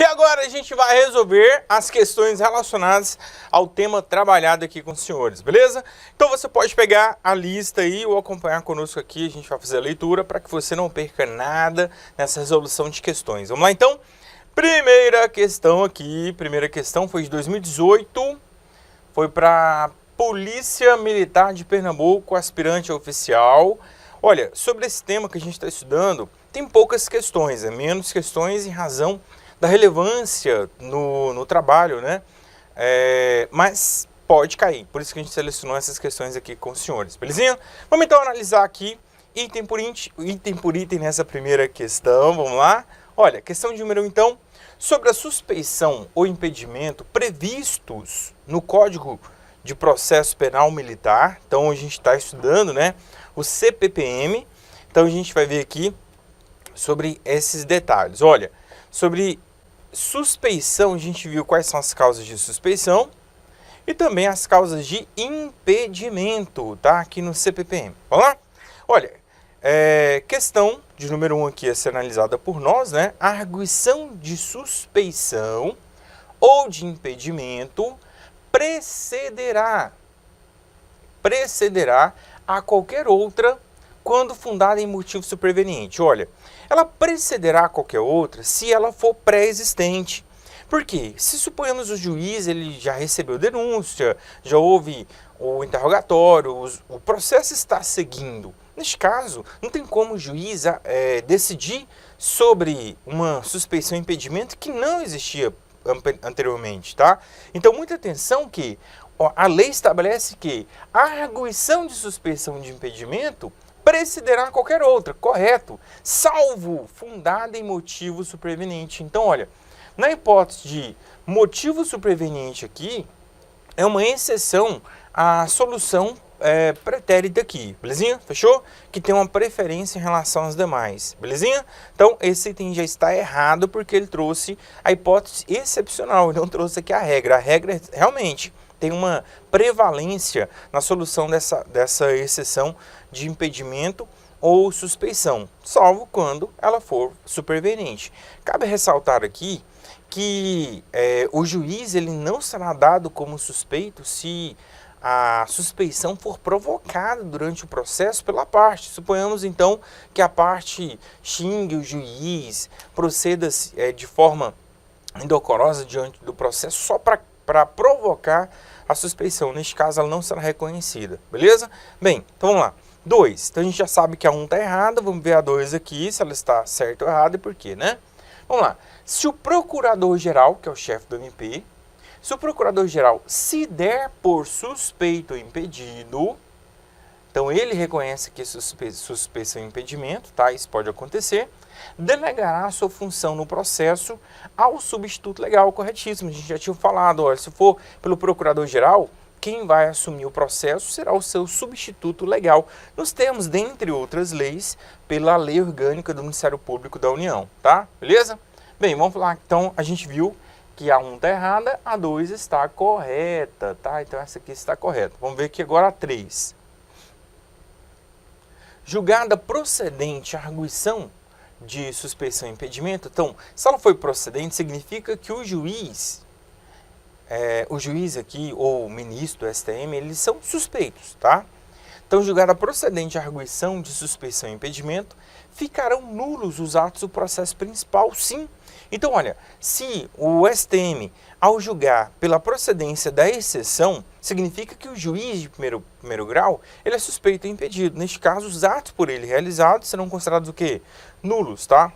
E agora a gente vai resolver as questões relacionadas ao tema trabalhado aqui com os senhores, beleza? Então você pode pegar a lista aí ou acompanhar conosco aqui, a gente vai fazer a leitura para que você não perca nada nessa resolução de questões. Vamos lá então? Primeira questão aqui, primeira questão foi de 2018, foi para Polícia Militar de Pernambuco, aspirante oficial. Olha, sobre esse tema que a gente está estudando, tem poucas questões, menos questões em razão da relevância no trabalho, né? Mas pode cair, por isso que a gente selecionou essas questões aqui com os senhores, belezinha? Vamos então analisar aqui item por item nessa primeira questão, vamos lá? Olha, questão de número 1 então, sobre a suspeição ou impedimento previstos no Código de Processo Penal Militar. Então a gente está estudando, né, o CPPM, então a gente vai ver aqui sobre esses detalhes. Olha, sobre suspeição, a gente viu quais são as causas de suspeição e também as causas de impedimento, tá? Aqui no CPPM. Vamos lá? Olha, questão de número 1 aqui a ser analisada por nós, né? A arguição de suspeição ou de impedimento precederá a qualquer outra quando fundada em motivo superveniente. Olha, ela precederá a qualquer outra se ela for pré-existente. Por quê? Se suponhamos o juiz, ele já recebeu denúncia, já houve o interrogatório, o processo está seguindo. Neste caso, não tem como o juiz decidir sobre uma suspeição e impedimento que não existia anteriormente, tá? Então, muita atenção que a lei estabelece que a arguição de suspeição de impedimento precederá qualquer outra, correto, salvo fundada em motivo superveniente. Então, olha, na hipótese de motivo superveniente aqui, é uma exceção à solução pretérita aqui, belezinha? Fechou? Que tem uma preferência em relação às demais, belezinha? Então, esse item já está errado porque ele trouxe a hipótese excepcional, ele não trouxe aqui a regra. A regra realmente tem uma prevalência na solução dessa exceção de impedimento ou suspeição, salvo quando ela for superveniente. Cabe ressaltar aqui que o juiz ele não será dado como suspeito se a suspeição for provocada durante o processo pela parte. Suponhamos então que a parte xingue o juiz, proceda de forma indecorosa diante do processo só para provocar a suspeição. Neste caso, ela não será reconhecida, beleza? Bem, então vamos lá. 2. Então a gente já sabe que a 1 está errada, vamos ver a 2 aqui, se ela está certa ou errada e por quê, né? Vamos lá. Se o procurador-geral, que é o chefe do MP, se o procurador-geral se der por suspeito ou impedido, então ele reconhece que suspeição e impedimento, tá? Isso pode acontecer, delegará a sua função no processo ao substituto legal, corretíssimo. A gente já tinha falado, olha, se for pelo procurador-geral, quem vai assumir o processo será o seu substituto legal. Nos termos, dentre outras leis, pela Lei Orgânica do Ministério Público da União, tá? Beleza? Bem, vamos lá. Então, a gente viu que a 1 está errada, a 2 está correta, tá? Então, essa aqui está correta. Vamos ver aqui agora a 3. Julgada procedente a arguição de suspeição e impedimento. Então, se ela foi procedente, significa que o juiz aqui, ou o ministro do STM, eles são suspeitos, tá? Então, julgada procedente a arguição de suspeição e impedimento, ficarão nulos os atos do processo principal, sim. Então, olha, se o STM, ao julgar pela procedência da exceção, significa que o juiz de primeiro grau, ele é suspeito e impedido. Neste caso, os atos por ele realizados serão considerados o quê? Nulos, tá?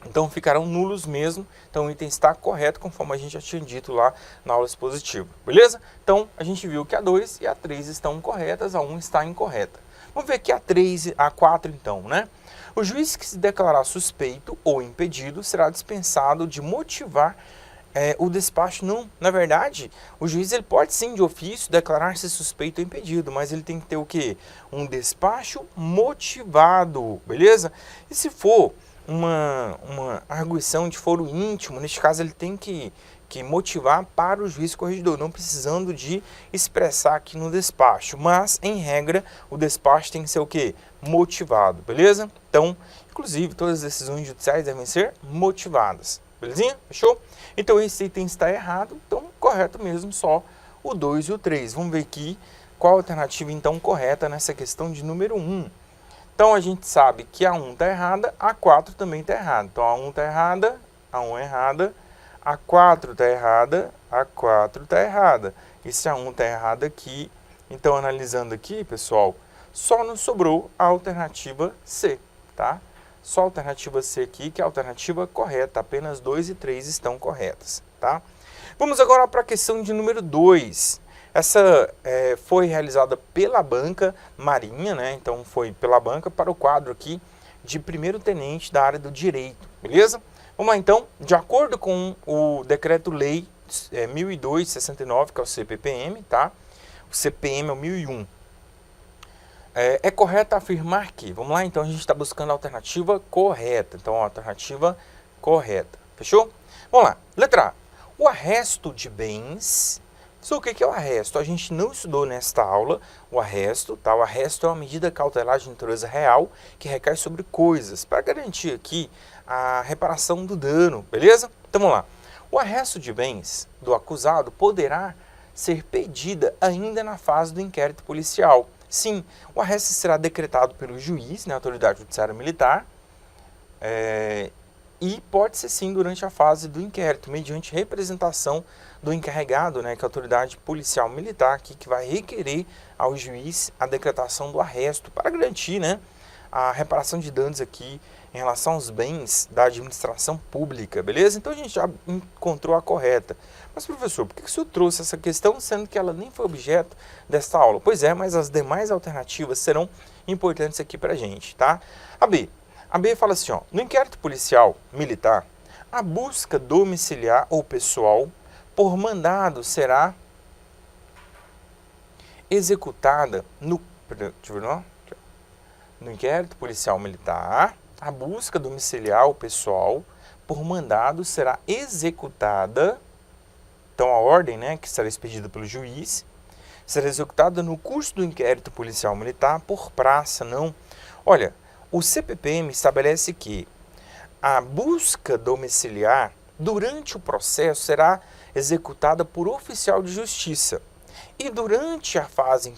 Então, ficarão nulos mesmo. Então, o item está correto, conforme a gente já tinha dito lá na aula expositiva. Beleza? Então, a gente viu que a 2 e a 3 estão corretas, a 1 está incorreta. Vamos ver aqui a 3 a 4, então, né? O juiz que se declarar suspeito ou impedido será dispensado de motivar o despacho. Não, na verdade, o juiz ele pode sim, de ofício, declarar-se suspeito ou impedido, mas ele tem que ter o quê? Um despacho motivado, beleza? E se for uma arguição de foro íntimo, neste caso ele tem que motivar para o juiz corregedor, não precisando de expressar aqui no despacho, mas em regra o despacho tem que ser o quê? Motivado, beleza? Então, inclusive todas as decisões judiciais devem ser motivadas, belezinha? Fechou? Então esse item está errado, então correto mesmo só o 2 e o 3. Vamos ver aqui qual a alternativa então correta nessa questão de número 1. Então a gente sabe que a 1 está errada, a 4 também está errada. Então a 1 está errada, a 1 é errada, a 4 está errada, a 4 está errada. E se a 1 está errada aqui, então analisando aqui, pessoal, só nos sobrou a alternativa C, tá? Só a alternativa C aqui, que é a alternativa correta. Apenas 2 e 3 estão corretas, tá? Vamos agora para a questão de número 2. Essa foi realizada pela banca Marinha, né? Então foi pela banca para o quadro aqui de primeiro tenente da área do direito, beleza? Vamos lá então, de acordo com o decreto-lei 1002/69, que é o CPPM, tá? O CPM é o 1001. É correto afirmar que, vamos lá, então a gente está buscando a alternativa correta. Então, a alternativa correta. Fechou? Vamos lá. Letra A. O arresto de bens. O que é o arresto? A gente não estudou nesta aula o arresto, tá? O arresto é uma medida cautelar de natureza real que recai sobre coisas, para garantir aqui a reparação do dano, beleza? Então, vamos lá. O arresto de bens do acusado poderá ser pedida ainda na fase do inquérito policial. Sim, o arresto será decretado pelo juiz, na autoridade judiciária militar, e pode ser sim durante a fase do inquérito, mediante representação do encarregado, né, que é a autoridade policial militar, que vai requerer ao juiz a decretação do arresto, para garantir, né, a reparação de danos aqui em relação aos bens da administração pública, beleza? Então a gente já encontrou a correta. Mas, professor, por que o senhor trouxe essa questão, sendo que ela nem foi objeto desta aula? Pois é, mas as demais alternativas serão importantes aqui pra gente, tá? A B fala assim, ó, no inquérito policial militar, a busca domiciliar ou pessoal por mandado será executada no inquérito policial militar, a busca domiciliar ou pessoal por mandado será executada, então a ordem, né, que será expedida pelo juiz, será executada no curso do inquérito policial militar por praça, não. Olha, o CPPM estabelece que a busca domiciliar durante o processo será executada por oficial de justiça. E durante a fase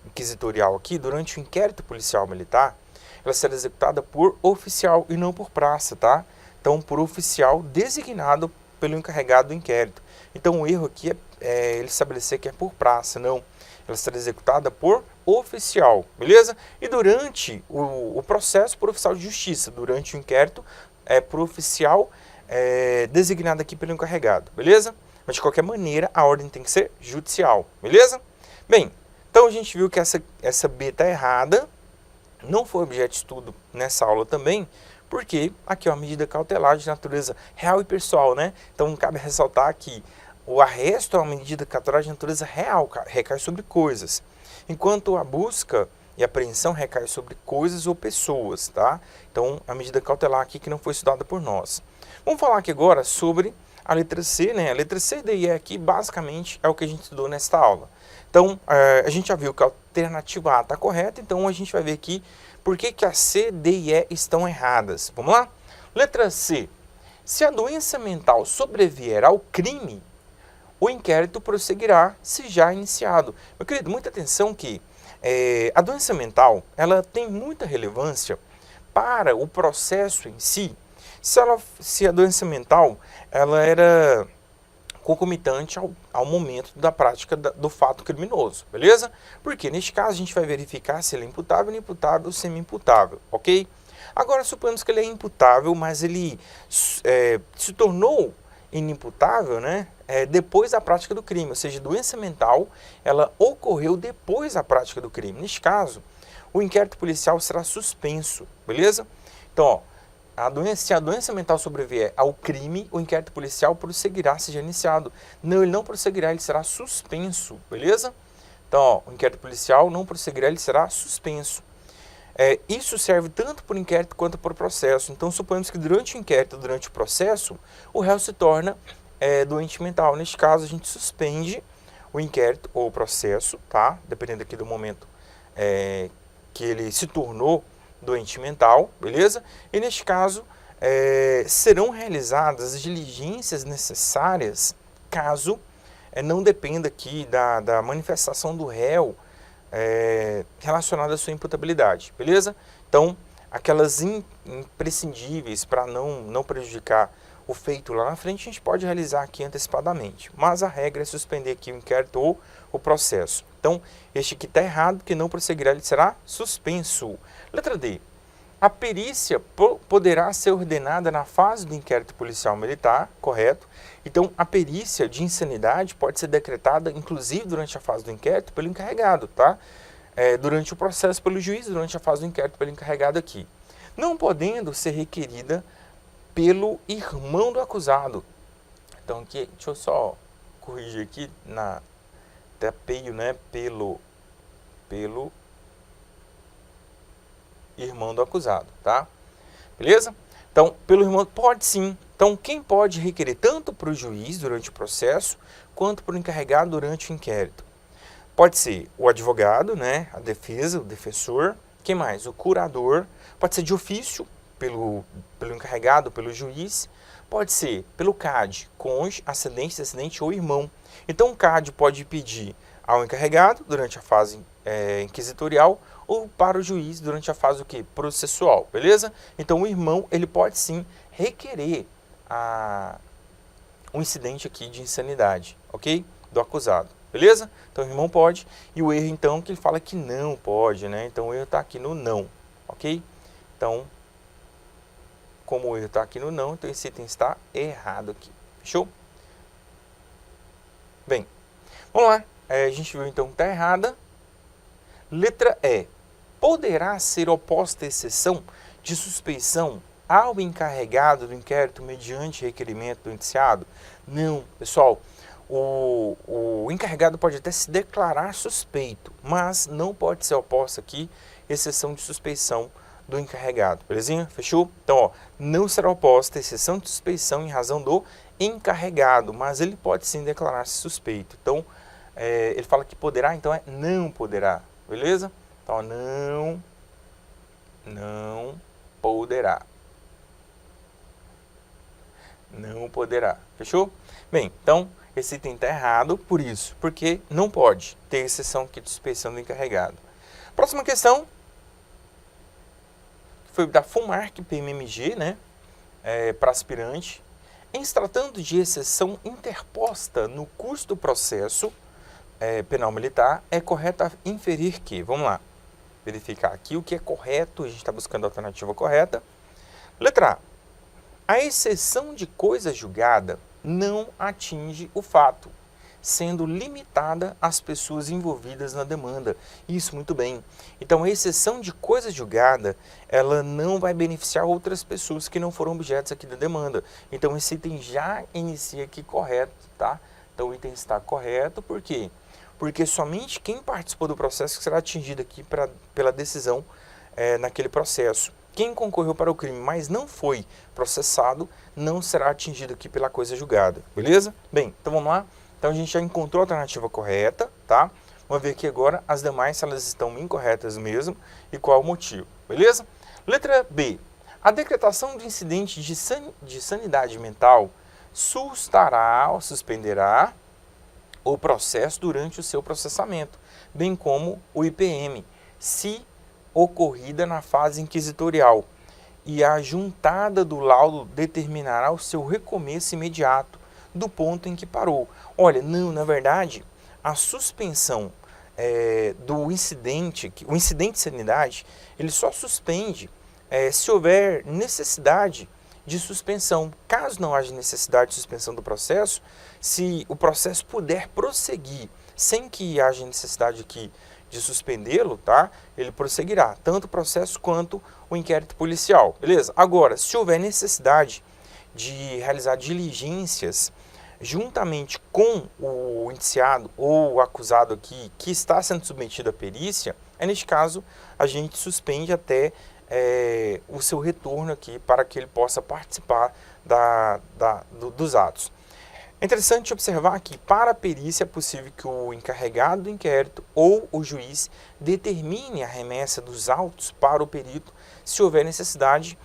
inquisitorial aqui, durante o inquérito policial militar, ela será executada por oficial e não por praça, tá? Então, por oficial designado pelo encarregado do inquérito. Então, o erro aqui é ele estabelecer que é por praça, não. Ela será executada por oficial, beleza? E durante o processo, por oficial de justiça. Durante o inquérito, é por oficial designado aqui pelo encarregado, beleza? Mas, de qualquer maneira, a ordem tem que ser judicial, beleza? Bem, então a gente viu que essa B está errada, não foi objeto de estudo nessa aula também, porque aqui é uma medida cautelar de natureza real e pessoal, né? Então, cabe ressaltar que o arresto é uma medida cautelar de natureza real, recai sobre coisas, enquanto a busca e a apreensão recai sobre coisas ou pessoas, tá? Então, a medida cautelar aqui que não foi estudada por nós. Vamos falar aqui agora sobre a letra C, né? A letra C, D e E aqui, basicamente, é o que a gente estudou nesta aula. Então, a gente já viu que a alternativa A está correta, então a gente vai ver aqui por que a C, D e E estão erradas. Vamos lá? Letra C. Se a doença mental sobrevier ao crime, o inquérito prosseguirá se já iniciado. Meu querido, muita atenção que a doença mental, ela tem muita relevância para o processo em si. Se a doença mental, ela era concomitante ao momento da prática do fato criminoso, beleza? Porque neste caso a gente vai verificar se ele é imputável, inimputável ou semi-imputável, ok? Agora, suponhamos que ele é imputável, mas ele se tornou inimputável, né, depois da prática do crime, ou seja, doença mental, ela ocorreu depois da prática do crime. Neste caso, o inquérito policial será suspenso, beleza? Então, ó, se a doença mental sobrevier ao crime, o inquérito policial prosseguirá se já iniciado. Não, ele não prosseguirá, ele será suspenso, beleza? Então, ó, o inquérito policial não prosseguirá, ele será suspenso. Isso serve tanto por inquérito quanto por processo. Então, suponhamos que durante o inquérito, durante o processo, o réu se torna doente mental. Neste caso, a gente suspende o inquérito ou o processo, tá? Dependendo aqui do momento que ele se tornou doente mental, beleza? E neste caso, serão realizadas as diligências necessárias caso não dependa aqui da manifestação do réu relacionada à sua imputabilidade, beleza? Então, aquelas imprescindíveis para não prejudicar o feito lá na frente, a gente pode realizar aqui antecipadamente. Mas a regra é suspender aqui o inquérito ou o processo. Então, este aqui está errado, porque não prosseguirá, ele será suspenso. Letra D. A perícia poderá ser ordenada na fase do inquérito policial militar, correto? Então, a perícia de insanidade pode ser decretada, inclusive durante a fase do inquérito, pelo encarregado, tá? Durante o processo pelo juiz, durante a fase do inquérito pelo encarregado aqui. Não podendo ser requerida pelo irmão do acusado. Então, aqui, deixa eu só corrigir aqui, tapeio, né? Pelo irmão do acusado, tá? Beleza? Então, pelo irmão, pode sim. Então, quem pode requerer tanto para o juiz durante o processo, quanto para o encarregado durante o inquérito? Pode ser o advogado, né? A defesa, o defensor. Quem mais? O curador. Pode ser de ofício, pelo encarregado, pelo juiz. Pode ser pelo CAD, cônjuge, ascendente, descendente ou irmão. Então, o CAD pode pedir ao encarregado durante a fase inquisitorial ou para o juiz durante a fase o quê? Processual, beleza? Então, o irmão, ele pode sim requerer um incidente aqui de insanidade, ok? Do acusado, beleza? Então, o irmão pode, e o erro, então, que ele fala que não pode, né? Então, o erro está aqui no não, ok? Então, como o erro está aqui no não, então esse item está errado aqui, fechou? Bem, vamos lá. A gente viu, então, que está errada. Letra E. Poderá ser oposta exceção de suspeição ao encarregado do inquérito mediante requerimento do indiciado? Não, pessoal. O encarregado pode até se declarar suspeito, mas não pode ser oposta aqui exceção de suspeição do encarregado, belezinha? Fechou? Então, ó, não será oposta exceção de suspeição em razão do encarregado, mas ele pode sim declarar-se suspeito. Então, ele fala que poderá, então não poderá, beleza? Então, não poderá. Não poderá, fechou? Bem, então, esse item está errado por isso, porque não pode ter exceção aqui de suspeição do encarregado. Próxima questão, foi da FUNMARC PMMG, né, para aspirante. Em se tratando de exceção interposta no curso do processo penal militar, é correto inferir que, vamos lá, verificar aqui o que é correto, a gente está buscando a alternativa correta. Letra A. A exceção de coisa julgada não atinge o fato, sendo limitada às pessoas envolvidas na demanda. Isso, muito bem. Então, a exceção de coisa julgada, ela não vai beneficiar outras pessoas que não foram objetos aqui da demanda. Então, esse item já inicia aqui correto, tá? Então, o item está correto, por quê? Porque somente quem participou do processo será atingido aqui pela decisão naquele processo. Quem concorreu para o crime, mas não foi processado, não será atingido aqui pela coisa julgada, beleza? Bem, então vamos lá. Então a gente já encontrou a alternativa correta, tá? Vamos ver aqui agora as demais, se elas estão incorretas mesmo e qual o motivo, beleza? Letra B. A decretação de incidente de sanidade mental sustará ou suspenderá o processo durante o seu processamento, bem como o IPM, se ocorrida na fase inquisitorial, e a juntada do laudo determinará o seu recomeço imediato do ponto em que parou. Olha, não, na verdade, a suspensão do incidente, o incidente de sanidade, ele só suspende se houver necessidade de suspensão. Caso não haja necessidade de suspensão do processo, se o processo puder prosseguir sem que haja necessidade aqui de suspendê-lo, tá? Ele prosseguirá, tanto o processo quanto o inquérito policial, beleza? Agora, se houver necessidade de realizar diligências juntamente com o indiciado ou o acusado aqui que está sendo submetido à perícia, neste caso a gente suspende até o seu retorno aqui para que ele possa participar dos atos. É interessante observar que para a perícia é possível que o encarregado do inquérito ou o juiz determine a remessa dos autos para o perito se houver necessidade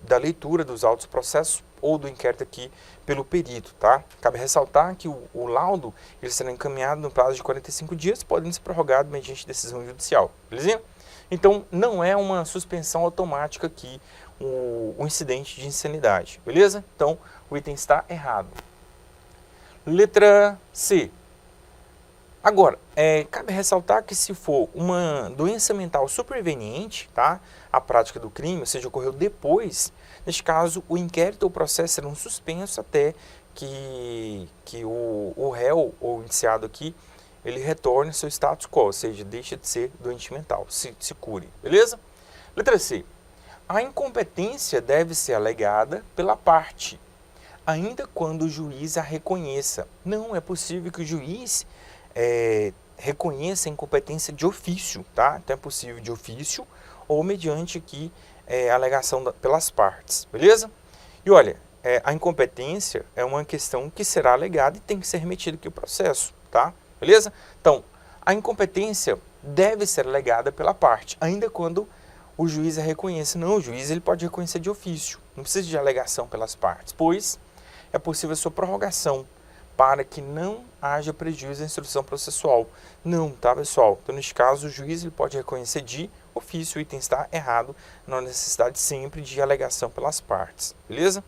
da leitura dos autos do processo ou do inquérito aqui pelo perito, tá? Cabe ressaltar que o laudo ele será encaminhado no prazo de 45 dias, podendo ser prorrogado mediante decisão judicial, belezinha? Então, não é uma suspensão automática aqui o incidente de insanidade, beleza? Então, o item está errado. Letra C. Agora, cabe ressaltar que se for uma doença mental superveniente, tá? A prática do crime, ou seja, ocorreu depois, neste caso, o inquérito ou processo serão suspensos até que o réu ou indiciado aqui, ele retorne ao seu status quo, ou seja, deixa de ser doente mental, se cure, beleza? Letra C. A incompetência deve ser alegada pela parte, ainda quando o juiz a reconheça. Não é possível que o juiz reconheça a incompetência de ofício, tá? Então é possível de ofício ou mediante aqui a alegação pelas partes, beleza? E olha, a incompetência é uma questão que será alegada e tem que ser remetida aqui ao processo, tá? Beleza? Então, a incompetência deve ser alegada pela parte, ainda quando o juiz a reconheça. Não, o juiz ele pode reconhecer de ofício, não precisa de alegação pelas partes, pois é possível a sua prorrogação para que não haja prejuízo à instrução processual. Não, tá, pessoal? Então, neste caso, o juiz ele pode reconhecer de ofício, o item está errado, não há necessidade sempre de alegação pelas partes, beleza?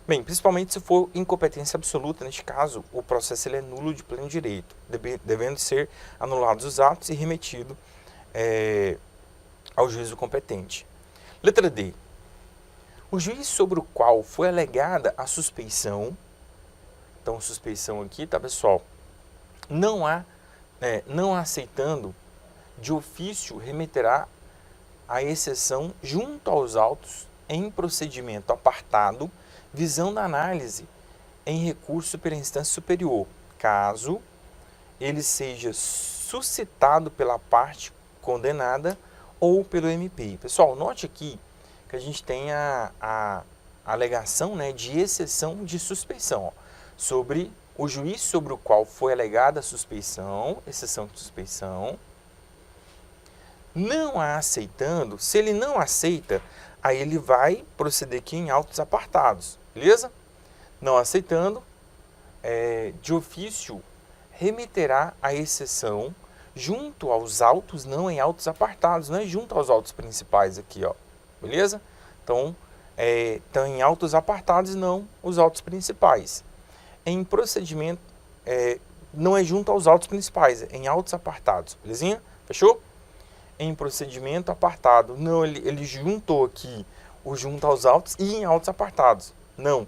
Bem, principalmente se for incompetência absoluta, neste caso, o processo ele é nulo de pleno direito, devendo ser anulados os atos e remetido ao juízo competente. Letra D. O juiz sobre o qual foi alegada a suspeição, então suspeição aqui, tá, pessoal? Não aceitando, de ofício remeterá a exceção junto aos autos em procedimento apartado, visando a análise em recurso pela instância superior, caso ele seja suscitado pela parte condenada ou pelo MP. Pessoal, note aqui que a gente tem a alegação, né, de exceção de suspeição, ó, sobre o juiz sobre o qual foi alegada a suspeição, exceção de suspeição, não a aceitando. Se ele não aceita, aí ele vai proceder aqui em autos apartados, beleza? Não aceitando, de ofício, remeterá a exceção junto aos autos, não em autos apartados, não é junto aos autos principais aqui, ó, beleza? Então, em autos apartados, não os autos principais. Em procedimento, não é junto aos autos principais, é em autos apartados, belezinha? Fechou? Em procedimento apartado, não, ele juntou aqui o junto aos autos e em autos apartados. Não,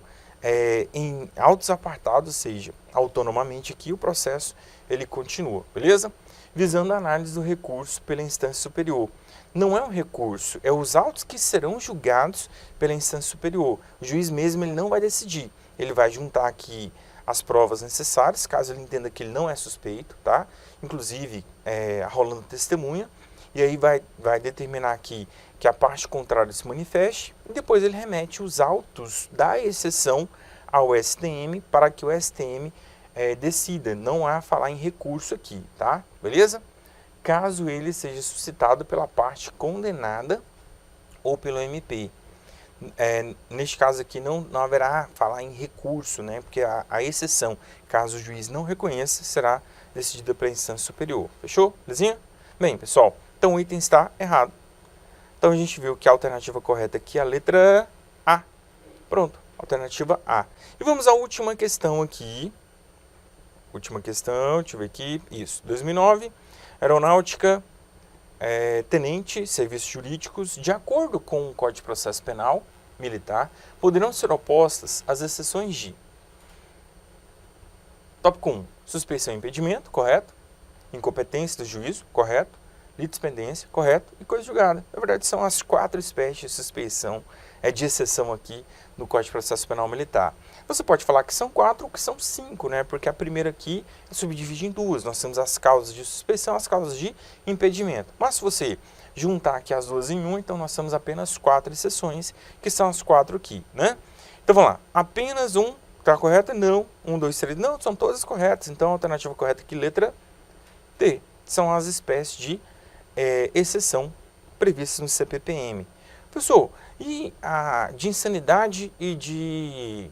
em autos apartados, ou seja, autonomamente aqui o processo ele continua, beleza? Visando a análise do recurso pela instância superior. Não é um recurso, é os autos que serão julgados pela instância superior. O juiz mesmo ele não vai decidir, ele vai juntar aqui as provas necessárias, caso ele entenda que ele não é suspeito, tá? Inclusive, rolando testemunha, e aí vai determinar aqui que a parte contrária se manifeste, e depois ele remete os autos da exceção ao STM, para que o STM decida. Não há falar em recurso aqui, tá? Beleza? Caso ele seja suscitado pela parte condenada ou pelo MP. Neste caso aqui não haverá falar em recurso, né? Porque a exceção, caso o juiz não reconheça, será decidida pela instância superior. Fechou? Belezinha? Bem, pessoal, então o item está errado. Então a gente viu que a alternativa correta aqui é a letra A. Pronto, alternativa A. E vamos à última questão aqui. Última questão, deixa eu ver aqui. Isso, 2009, Aeronáutica, tenente, serviços jurídicos, de acordo com o Código de Processo Penal Militar, poderão ser opostas as exceções de tópico 1, suspeição e impedimento, correto? Incompetência do juízo, correto? Litispendência, correto? E coisa julgada. Na verdade, são as 4 espécies de suspeição, de exceção aqui no Código de Processo Penal Militar. Você pode falar que são 4 ou que são 5, né? Porque a primeira aqui é subdivide em 2. Nós temos as causas de suspeição e as causas de impedimento. Mas se você juntar aqui as duas em 1, então nós temos apenas 4 exceções, que são as 4 aqui, né? Então vamos lá. Apenas um está correto? Não. 1, 2, 3. Não, são todas corretas. Então a alternativa correta aqui, letra T. São as espécies de exceção previstas no CPPM. Pessoal, e de insanidade e de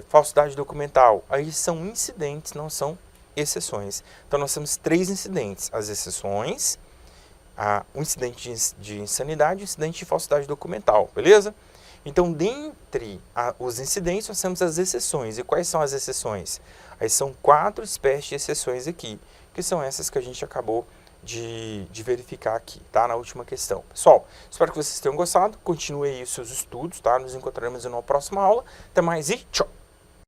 falsidade documental? Aí são incidentes, não são exceções. Então nós temos 3 incidentes: as exceções, o incidente de insanidade e o incidente de falsidade documental, beleza? Então, dentre os incidentes, nós temos as exceções. E quais são as exceções? Aí são 4 espécies de exceções aqui, que são essas que a gente acabou de verificar aqui, tá? Na última questão. Pessoal, espero que vocês tenham gostado. Continue aí os seus estudos, tá? Nos encontraremos em uma próxima aula. Até mais e tchau!